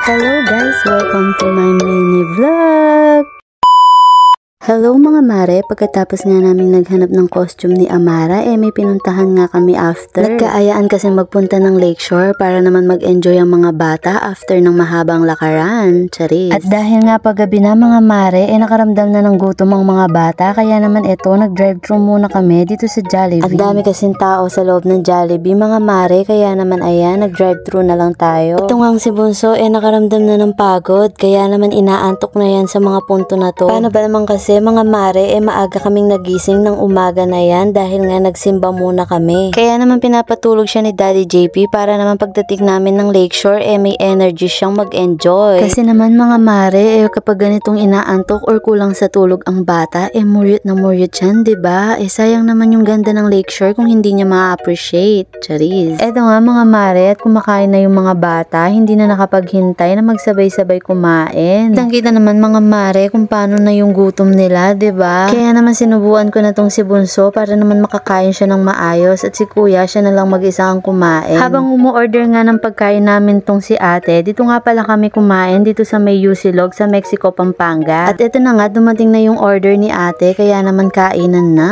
Hello guys! Welcome to my mini vlog! Hello mga mare, pagkatapos nga namin naghanap ng costume ni Amara, may pinuntahan nga kami after. Nagkaayaan kasi magpunta ng Lakeshore para naman mag-enjoy ang mga bata after ng mahabang lakaran. Charis. At dahil nga paggabi na mga mare, nakaramdam na ng gutom ang mga bata, kaya naman nag-drive-thru muna kami dito sa Jollibee. Ang dami kasing tao sa loob ng Jollibee mga mare, kaya naman ayan, nag-drive-thru na lang tayo. Ito nga si Bunso, nakaramdam na ng pagod, kaya naman inaantok na yan sa mga punto na to. Paano ba naman kasi mga mare, maaga kaming nagising ng umaga na yan dahil nga nagsimba muna kami. Kaya naman pinapatulog siya ni Daddy JP para naman pagdating namin ng Lakeshore, may energy siyang mag-enjoy. Kasi naman mga mare, kapag ganitong inaantok or kulang sa tulog ang bata, muryot na muryot yan, diba? Sayang naman yung ganda ng Lakeshore kung hindi niya ma-appreciate. Charis. Eto nga mga mare, at kumakain na yung mga bata, hindi na nakapaghintay na magsabay-sabay kumain. Kita naman mga mare kung paano na yung gutom nila, diba? Kaya naman sinubuan ko na tong si Bunso para naman makakain siya ng maayos at si Kuya siya na lang mag-isa ang kumain. Habang umu-order nga ng pagkain namin tong si ate, dito nga pala kami kumain dito sa may Usilog sa Mexico, Pampanga. At ito na nga, dumating na yung order ni ate, kaya naman kainan na.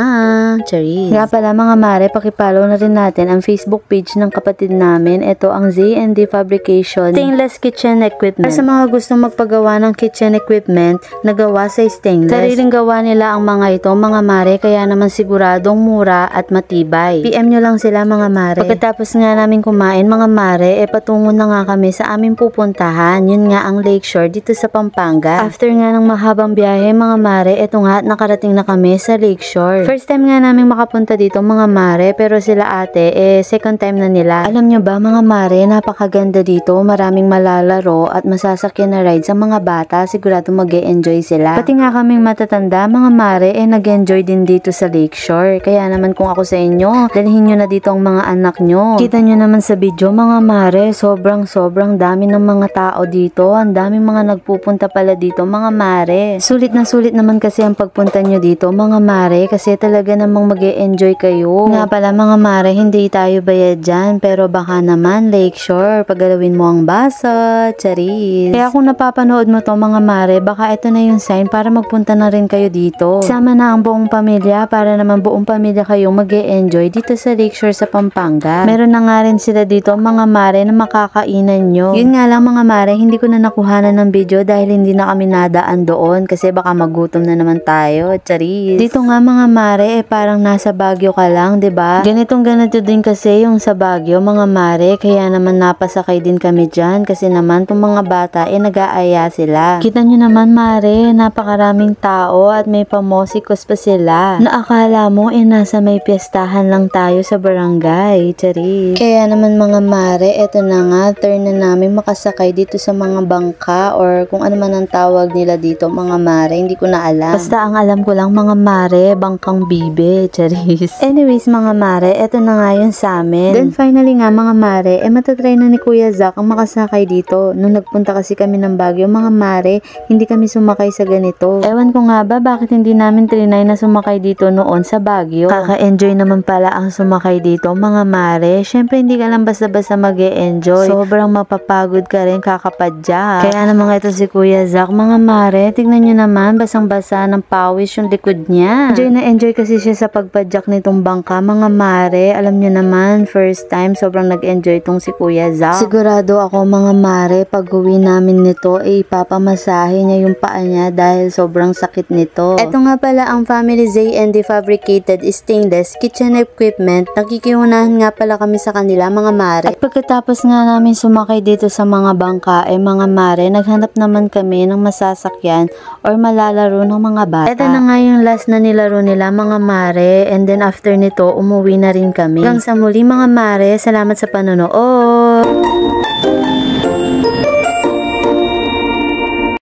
Charis. Nga pala mga mare, pakipollow na rin natin ang Facebook page ng kapatid namin. Ito ang Z&D Fabrication Stainless Kitchen Equipment. Para sa mga gustong magpagawa ng kitchen equipment na gawa sa stainless. Sariling gawa nila ang mga ito mga mare, kaya naman siguradong mura at matibay. PM nyo lang sila mga mare. Pagkatapos nga namin kumain mga mare, patungo na nga kami sa aming pupuntahan. Yun nga ang Lakeshore dito sa Pampanga. After nga ng mahabang biyahe mga mare, eto nga nakarating na kami sa Lakeshore. First time nga namin makapunta dito mga mare, pero sila ate second time na nila. Alam nyo ba mga mare, napakaganda dito, maraming malalaro at masasakyan na ride sa mga bata, sigurado mag-e-enjoy sila. Pati nga kaming matatanda mga mare, nag-enjoy din dito sa Lakeshore. Kaya naman kung ako sa inyo, dalhin nyo na dito ang mga anak nyo. Kita nyo naman sa video mga mare, sobrang dami ng mga tao dito. Ang daming mga nagpupunta pala dito mga mare. Sulit na sulit naman kasi ang pagpunta nyo dito mga mare, kasi talaga namang mag-e-enjoy kayo. Nga pala mga mare, hindi tayo bayad dyan, pero baka naman Lakeshore, paggalawin mo ang basa. Charis. Kaya kung napapanood mo to mga mare, baka ito na yung sign para magpunta na rin kayo dito. Sama na ang buong pamilya para naman buong pamilya kayong mag-e-enjoy dito sa Lakeshore sa Pampanga. Meron na nga rin sila dito mga mare na makakainan nyo. Yun nga lang mga mare, hindi ko na nakuhanan ng video dahil hindi na kami nadaan doon kasi baka magutom na naman tayo. Charis. Dito nga mga mare, parang nasa Baguio ka lang, 'di ba? Ganito din kasi yung sa Baguio mga mare, kaya naman napasakay din kami dyan kasi naman tong mga bata nag-aaya sila. Kita nyo naman mare, napakaraming tao at may pamosikos pa sila. Naakala mo nasa may piyestahan lang tayo sa barangay. Charis. Kaya naman mga mare, eto na nga, turn na namin makasakay dito sa mga bangka or kung ano man ang tawag nila dito mga mare, hindi ko na alam. Basta ang alam ko lang mga mare, bangkang bibe. Charis. Anyways mga mare, eto na nga yun sa amin. Then finally nga mga mare, matatry na ni Kuya Zack ang makasakay dito. Nung nagpunta kasi kami ng Baguio mga mare, hindi kami sumakay sa ganito. Ewan ko nga ba bakit hindi namin trinay na sumakay dito noon sa Baguio. Kaka-enjoy naman pala ang sumakay dito mga mare. Syempre hindi ka lang basta-basta mag-e-enjoy. Sobrang mapapagod ka rin, kakapadya. Kaya naman ito si Kuya Zack mga mare, tignan nyo naman, basang-basa ng pawis yung likod niya. Enjoy na enjoy kasi siya sa pagpadyak nitong bangka mga mare. Alam nyo naman, first time sobrang nag-enjoy itong si Kuya Zack. Sigurado ako mga mare, pag uwi namin nito ipapamasahe niya yung paa niya dahil sobrang sakit nito. Ito nga pala ang Family Z&D Fabricated Stainless Kitchen Equipment. Nakikiunahan nga pala kami sa kanila mga mare. At pagkatapos nga namin sumakay dito sa mga bangka mga mare, naghanap naman kami ng masasakyan or malalaro ng mga bata. Ito na nga yung last na nilaro nila mga mare, and then after nito umuwi na rin kami. Hanggang sa muli mga mare, salamat sa panonood.